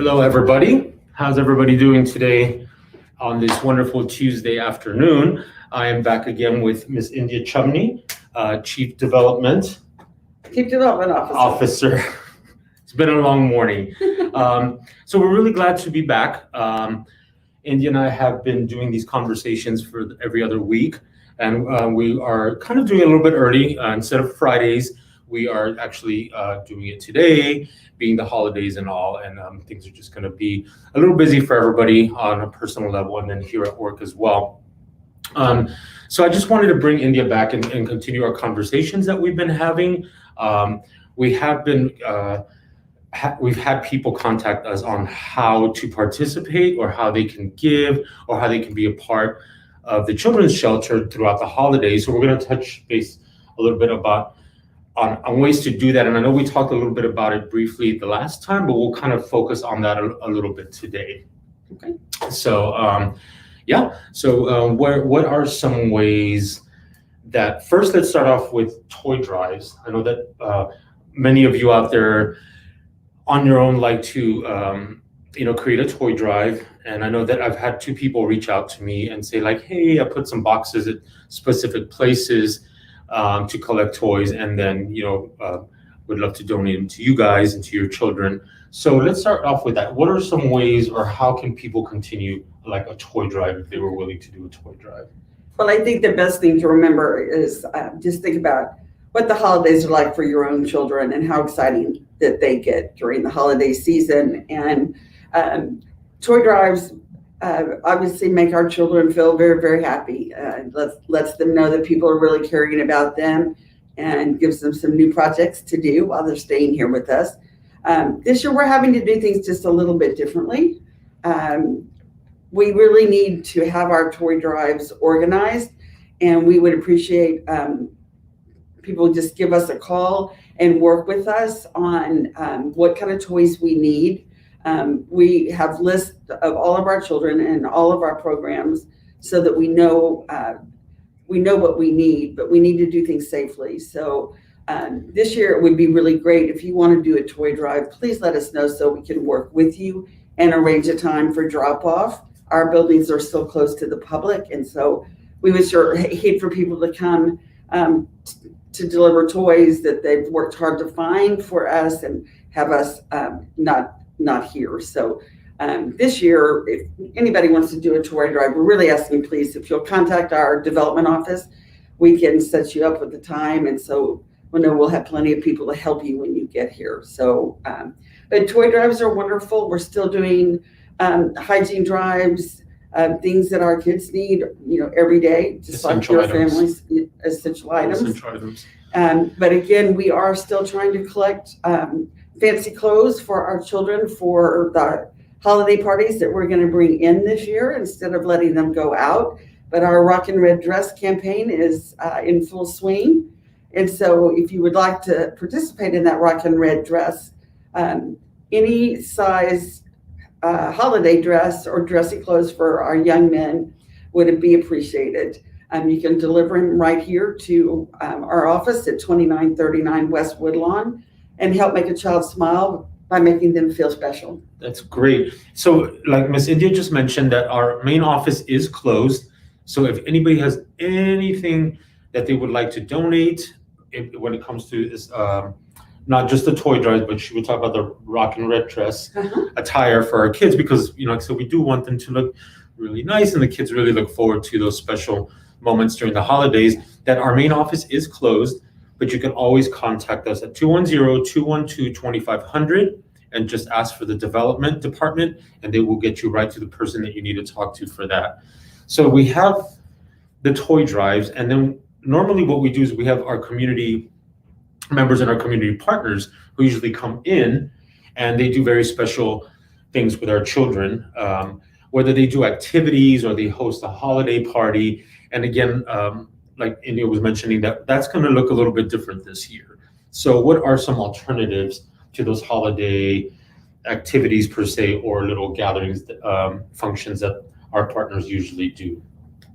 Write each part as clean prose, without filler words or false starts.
Hello, everybody. How's everybody doing today on this wonderful Tuesday afternoon? I am back again with Miss India Chumney, Chief Development Officer. It's been a long morning. So we're really glad to be back. India and I have been doing these conversations for every other week, and we are kind of doing it a little bit early. Instead of Fridays, we are actually doing it today, being the holidays and all, and things are just going to be a little busy for everybody on a personal level and then here at work as well. So I just wanted to bring India back and continue our conversations that we've been having. We have been, we've had people contact us on how to participate or how they can give or how they can be a part of the children's shelter throughout the holidays. So we're going to touch base a little bit about on ways to do that. And I know we talked a little bit about it briefly the last time, but we'll kind of focus on that a little bit today. Okay. So, what are some ways that, first, let's start off with toy drives. I know that many of you out there on your own like to, create a toy drive. And I know that I've had two people reach out to me and say like, hey, I put some boxes at specific places to collect toys, and then would love to donate them to you guys and to your children. So let's start off with that. What are some ways, or how can people continue like a toy drive if they were willing to do a toy drive? Well, I think the best thing to remember is just think about what the holidays are like for your own children and how exciting that they get during the holiday season. And toy drives obviously make our children feel very, very happy. Lets them know that people are really caring about them and gives them some new projects to do while they're staying here with us. This year we're having to do things just a little bit differently. We really need to have our toy drives organized, and we would appreciate people just give us a call and work with us on what kind of toys we need. We have lists of all of our children and all of our programs so that we know what we need, but we need to do things safely. So this year it would be really great if you want to do a toy drive, please let us know so we can work with you and arrange a time for drop off. Our buildings are still closed to the public, and so we would sure hate for people to come to deliver toys that they've worked hard to find for us and have us not here. So this year, if anybody wants to do a toy drive, we're really asking, please, if you'll contact our development office, we can set you up with the time. And so we'll have plenty of people to help you when you get here. So, but toy drives are wonderful. We're still doing hygiene drives, things that our kids need, every day, just like your families, essential items. But again, we are still trying to collect fancy clothes for our children for the holiday parties that we're going to bring in this year instead of letting them go out. But our Rockin' Red Dress campaign is in full swing. And so if you would like to participate in that Rockin' Red Dress, any size holiday dress or dressy clothes for our young men would be appreciated. You can deliver them right here to our office at 2939 West Woodlawn and help make a child smile by making them feel special. That's great. So like Ms. India just mentioned that our main office is closed. So if anybody has anything that they would like to donate, when it comes to this, not just the toy drives, but she would talk about the Rockin' Red Dress attire for our kids, because, so we do want them to look really nice, and the kids really look forward to those special moments during the holidays. That our main office is closed, but you can always contact us at 210-212-2500 and just ask for the development department, and they will get you right to the person that you need to talk to for that. So we have the toy drives, and then normally what we do is we have our community members and our community partners who usually come in, and they do very special things with our children, whether they do activities or they host a holiday party. And again, like India was mentioning, that's going to look a little bit different this year. So what are some alternatives to those holiday activities per se, or little gatherings, functions that our partners usually do?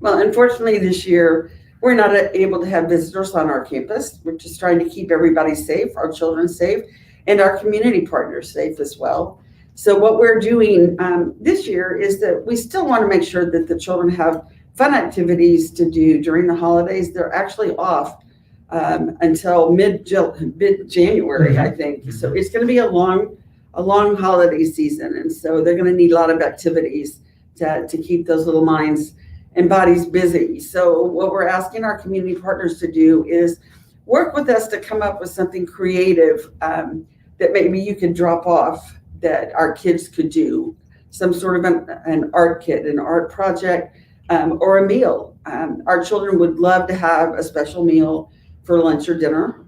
Well, unfortunately this year, we're not able to have visitors on our campus. We're just trying to keep everybody safe, our children safe, and our community partners safe as well. So what we're doing this year is that we still want to make sure that the children have fun activities to do during the holidays. They're actually off until mid-January, I think. So it's going to be a long holiday season, and so they're going to need a lot of activities to keep those little minds and bodies busy. So what we're asking our community partners to do is work with us to come up with something creative that maybe you could drop off that our kids could do, some sort of an art kit, an art project, or a meal. Our children would love to have a special meal for lunch or dinner.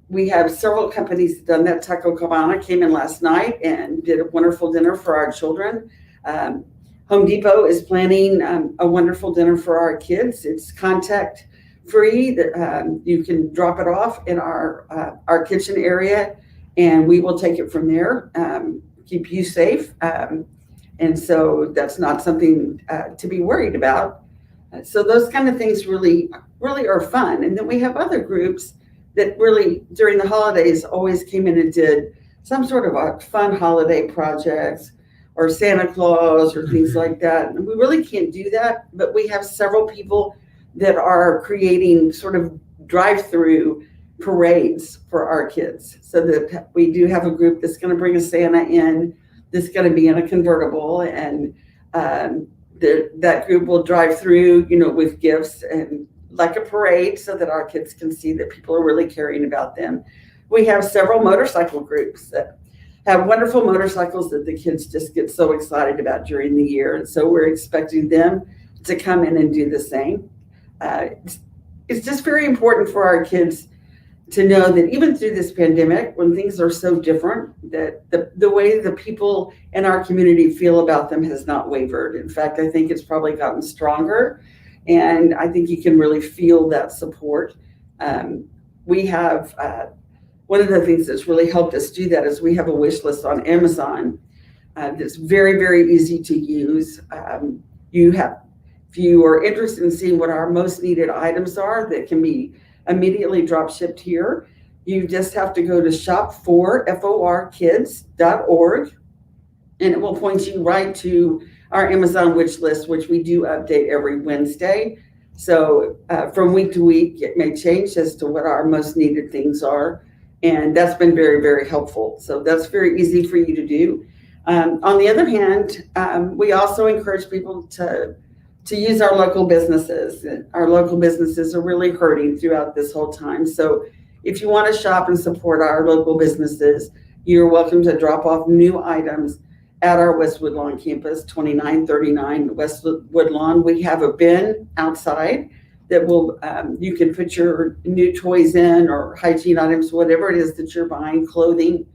We have several companies done that. Taco Cabana came in last night and did a wonderful dinner for our children. Home Depot is planning a wonderful dinner for our kids. It's contact free. You can drop it off in our kitchen area, and we will take it from there. Keep you safe, and so that's not something to be worried about. So those kind of things really are fun. And then we have other groups that really during the holidays always came in and did some sort of a fun holiday projects or Santa Claus or things like that. And we really can't do that, but we have several people that are creating sort of drive-through parades for our kids. So that we do have a group that's going to bring a Santa in, that's going to be in a convertible, and that group will drive through, with gifts and like a parade so that our kids can see that people are really caring about them. We have several motorcycle groups that have wonderful motorcycles that the kids just get so excited about during the year. And so we're expecting them to come in and do the same. It's just very important for our kids to know that even through this pandemic, when things are so different, that the way the people in our community feel about them has not wavered. In fact, I think it's probably gotten stronger. And I think you can really feel that support. We have one of the things that's really helped us do that is we have a wish list on Amazon that's very, very easy to use. If you are interested in seeing what our most needed items are that can be immediately drop shipped here, you just have to go to shop4forkids.org, and it will point you right to our Amazon wish list, which we do update every Wednesday. So from week to week, it may change as to what our most needed things are. And that's been very, very helpful. So that's very easy for you to do. On the other hand, we also encourage people to use our local businesses. Our local businesses are really hurting throughout this whole time. So if you want to shop and support our local businesses, you're welcome to drop off new items at our Westwood Lawn campus, 2939 Westwood Lawn. We have a bin outside that will, you can put your new toys in or hygiene items, whatever it is that you're buying, clothing.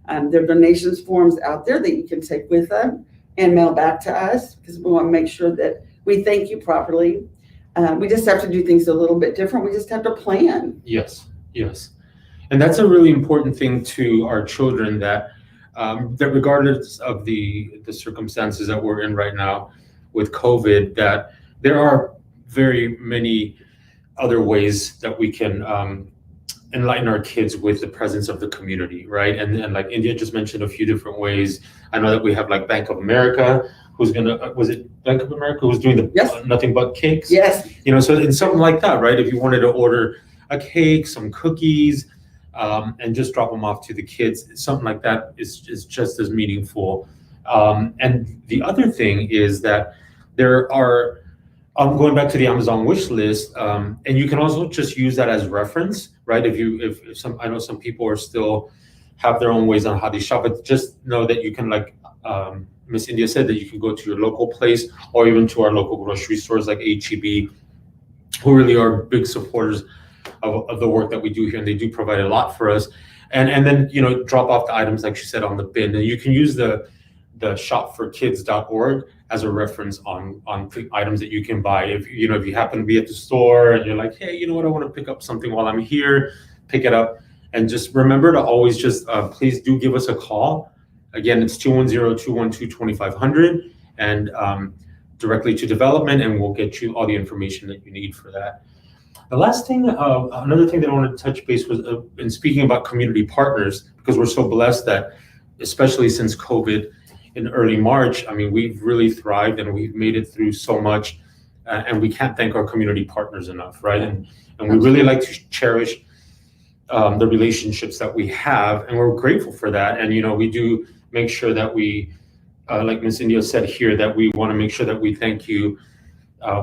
There are donations forms out there that you can take with them and mail back to us, because we want to make sure that we thank you properly. We just have to do things a little bit different. We just have to plan. Yes. And that's a really important thing to our children, that regardless of the circumstances that we're in right now with COVID, that there are very many other ways that we can enlighten our kids with the presence of the community, right? And like India just mentioned a few different ways. I know that we have like Bank of America, was it Bank of America who's doing the nothing but cakes? Yes. So in something like that, right? If you wanted to order a cake, some cookies, and just drop them off to the kids, something like that is just as meaningful. And the other thing is that there are, going back to the Amazon wish list, and you can also just use that as reference, right? If some, I know some people are still have their own ways on how they shop, but just know that you can, like Miss India said, that you can go to your local place or even to our local grocery stores like H-E-B, who really are big supporters of the work that we do here, and they do provide a lot for us. And then drop off the items like she said on the bin, and you can use the shopforkids.org as a reference on the items that you can buy. If you happen to be at the store and you're like, hey, you know what, I want to pick up something while I'm here, pick it up. And just remember to always just please do give us a call. Again, it's 210-212-2500, and directly to development, and we'll get you all the information that you need for that. The last thing, another thing that I wanted to touch base was in speaking about community partners, because we're so blessed that especially since COVID in early March, I mean, we've really thrived and we've made it through so much, and we can't thank our community partners enough, right? And we really like to cherish the relationships that we have, and we're grateful for that. And we do make sure that we, like Ms. India said here, that we want to make sure that we thank you,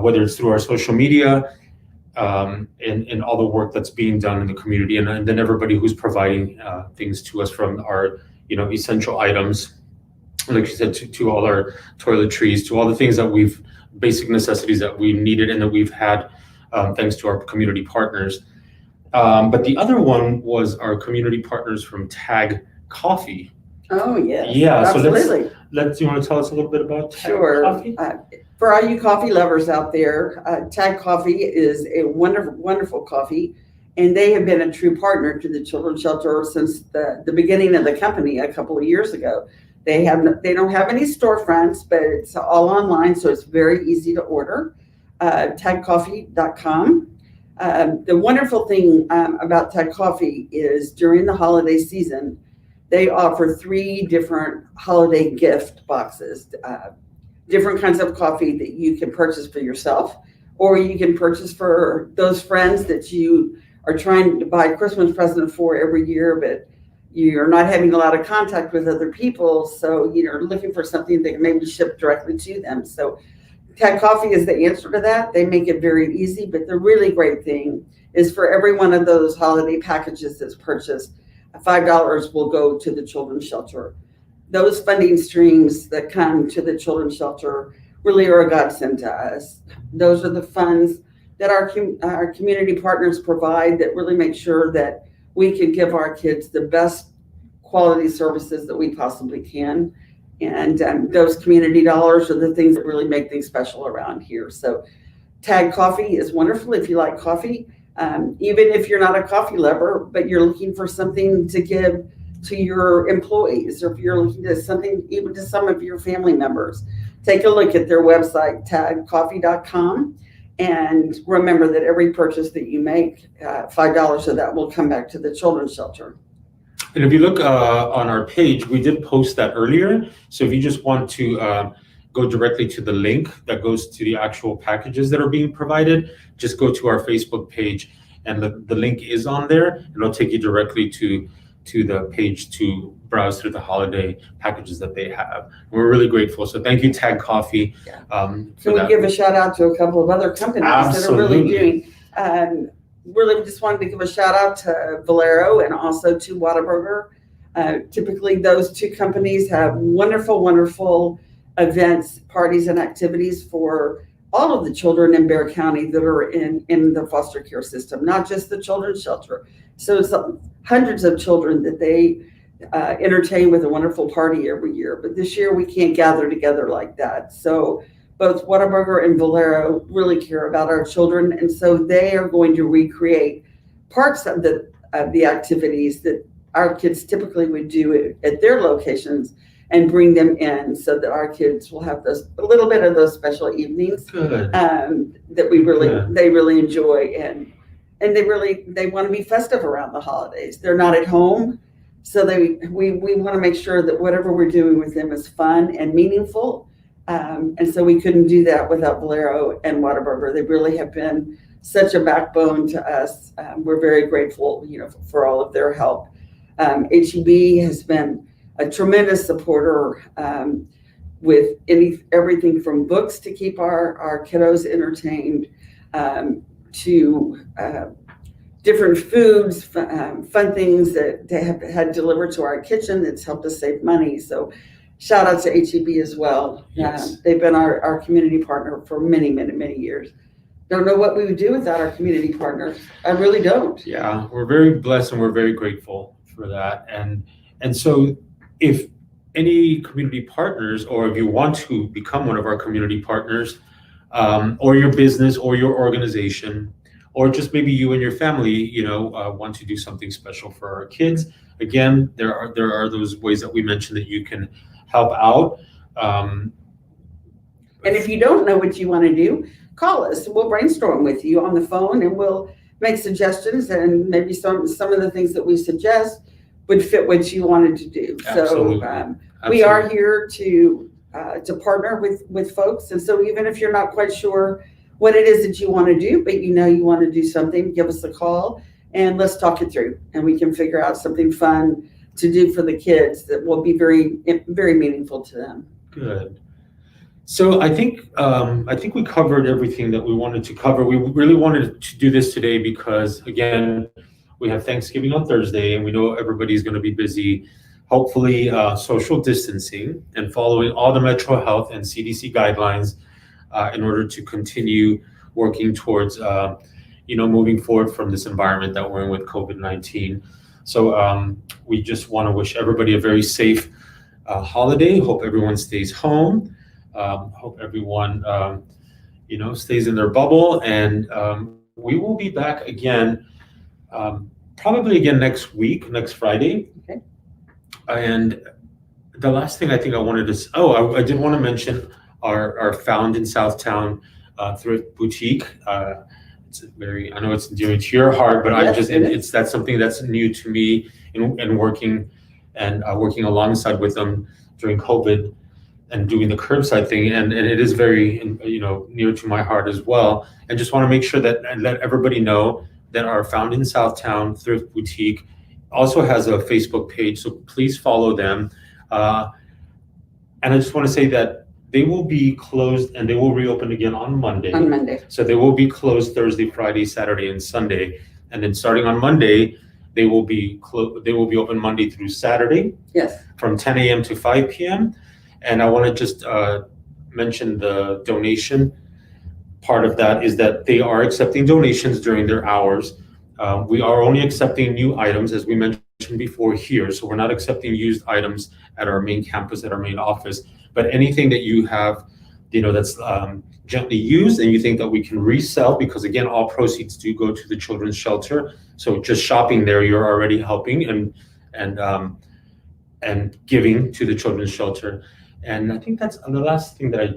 whether it's through our social media, and all the work that's being done in the community, and then everybody who's providing things to us from our essential items, like you said, to all our toiletries, to all the things that basic necessities that we needed and that we've had, thanks to our community partners. But the other one was our community partners from Tag Coffee. Oh, yes. Yeah, absolutely. So you want to tell us a little bit about Tag Sure. Coffee? For all you coffee lovers out there, Tag Coffee is a wonderful, wonderful coffee, and they have been a true partner to the Children's Shelter since the beginning of the company a couple of years ago. They don't have any storefronts, but it's all online, so it's very easy to order. Tagcoffee.com. The wonderful thing about Tag Coffee is during the holiday season, they offer 3 different holiday gift boxes, different kinds of coffee that you can purchase for yourself, or you can purchase for those friends that you are trying to buy a Christmas present for every year, but you're not having a lot of contact with other people, so you're looking for something that can maybe ship directly to them. So Tag Coffee is the answer to that. They make it very easy, but the really great thing is for every one of those holiday packages that's purchased, $5 will go to the Children's Shelter. Those funding streams that come to the Children's Shelter really are a godsend to us. Those are the funds that our community partners provide that really make sure that we can give our kids the best quality services that we possibly can. And those community dollars are the things that really make things special around here. So Tag Coffee is wonderful if you like coffee, even if you're not a coffee lover, but you're looking for something to give to your employees, or if you're looking to something even to some of your family members. Take a look at their website, tagcoffee.com. And remember that every purchase that you make, $5 of that will come back to the Children's Shelter. And if you look on our page, we did post that earlier. So if you just want to go directly to the link that goes to the actual packages that are being provided, just go to our Facebook page, and the link is on there, and it'll take you directly to the page to browse through the holiday packages that they have. We're really grateful. So thank you, Tag Coffee. Can we give a shout out to a couple of other companies that are really doing? Really just wanted to give a shout out to Valero and also to Whataburger. Typically those 2 companies have wonderful, wonderful events, parties, and activities for all of the children in Bexar County that are in the foster care system, not just the Children's Shelter. So it's hundreds of children that they entertain with a wonderful party every year. But this year we can't gather together like that. So both Whataburger and Valero really care about our children, and so they are going to recreate parts of the activities that our kids typically would do at their locations and bring them in, so that our kids will have a little bit of those special evenings that they really enjoy, and they want to be festive around the holidays. They're not at home, so we want to make sure that whatever we're doing with them is fun and meaningful. And so we couldn't do that without Valero and Whataburger. They really have been such a backbone to us. We're very grateful, for all of their help. HEB has been a tremendous supporter with everything from books to keep our kiddos entertained, to different foods, fun things that they have had delivered to our kitchen that's helped us save money. So shout out to HEB as well. Yes. They've been our community partner for many, many, many years. Don't know what we would do without our community partners. I really don't. Yeah, we're very blessed and we're very grateful for that. And so if any community partners, or if you want to become one of our community partners, or your business or your organization, or just maybe you and your family, want to do something special for our kids, again, there are those ways that we mentioned that you can help out. And if you don't know what you want to do, call us. We'll brainstorm with you on the phone, and we'll make suggestions, and maybe some of the things that we suggest would fit what you wanted to do. Absolutely. So we Absolutely. are here to partner with folks. And so even if you're not quite sure what it is that you want to do, but you know you want to do something, give us a call and let's talk it through. And we can figure out something fun to do for the kids that will be very, very meaningful to them. Good. So I think we covered everything that we wanted to cover. We really wanted to do this today because, again, we have Thanksgiving on Thursday, and we know everybody's going to be busy. Hopefully, social distancing and following all the Metro Health and CDC guidelines in order to continue working towards, moving forward from this environment that we're in with COVID-19. So we just want to wish everybody a very safe holiday. Hope everyone stays home. Hope everyone, stays in their bubble. And we will be back again, probably again next week, next Friday. Okay. And the last thing I think I wanted to, I did want to mention our Found in Southtown thrift boutique. I know it's dear to your heart, but Yes, that's something that's new to me in working alongside with them during COVID and doing the curbside thing. And it is very, near to my heart as well. And just want to make sure that and let everybody know that our Found in Southtown thrift boutique also has a Facebook page. So please follow them. And I just want to say that they will be closed and they will reopen again on Monday. On Monday. So they will be closed Thursday, Friday, Saturday, and Sunday. And then starting on Monday, they will be open Monday through Saturday. Yes. From 10 a.m. to 5 p.m. And I want to just mention the donation part of that is that they are accepting donations during their hours. We are only accepting new items, as we mentioned before here. So we're not accepting used items at our main campus, at our main office. But anything that you have, that's gently used and you think that we can resell, because again, all proceeds do go to the children's shelter. So just shopping there, you're already helping and giving to the children's shelter. And I think that's the last thing that I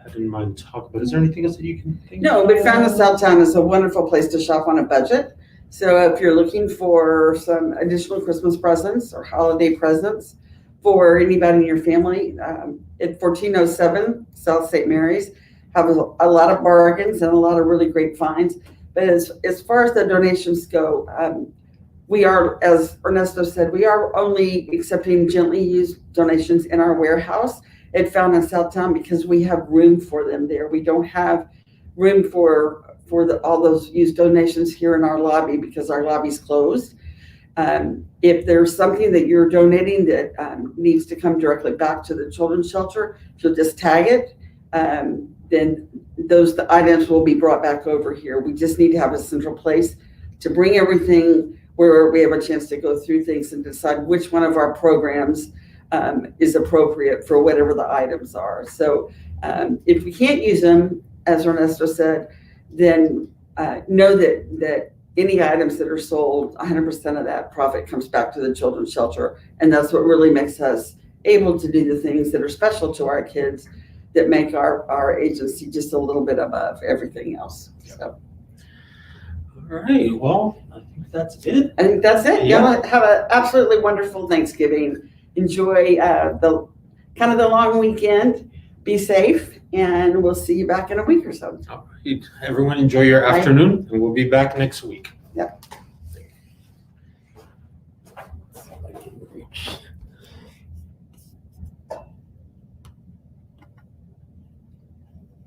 had in mind to talk about. Is there anything else that you can think No, of? but Found in Southtown is a wonderful place to shop on a budget. So if you're looking for some additional Christmas presents or holiday presents for anybody in your family, at 1407 South St. Mary's have a lot of bargains and a lot of really great finds. But as far as the donations go, we are, as Ernesto said, we are only accepting gently used donations in our warehouse at Found in Southtown because we have room for them there. We don't have room for all those used donations here in our lobby because our lobby's closed. If there's something that you're donating that needs to come directly back to the children's shelter, if you'll just tag it, then the items will be brought back over here. We just need to have a central place to bring everything where we have a chance to go through things and decide which one of our programs is appropriate for whatever the items are. So if we can't use them, as Ernesto said, then know that any items that are sold, 100% of that profit comes back to the children's shelter. And that's what really makes us able to do the things that are special to our kids that make our agency just a little bit above everything else. So. All right, well, I think that's it. I think that's it. Yeah. Have an absolutely wonderful Thanksgiving. Enjoy the long weekend. Be safe, and we'll see you back in a week or so. All right, everyone enjoy your afternoon, and we'll be back next week. Yeah.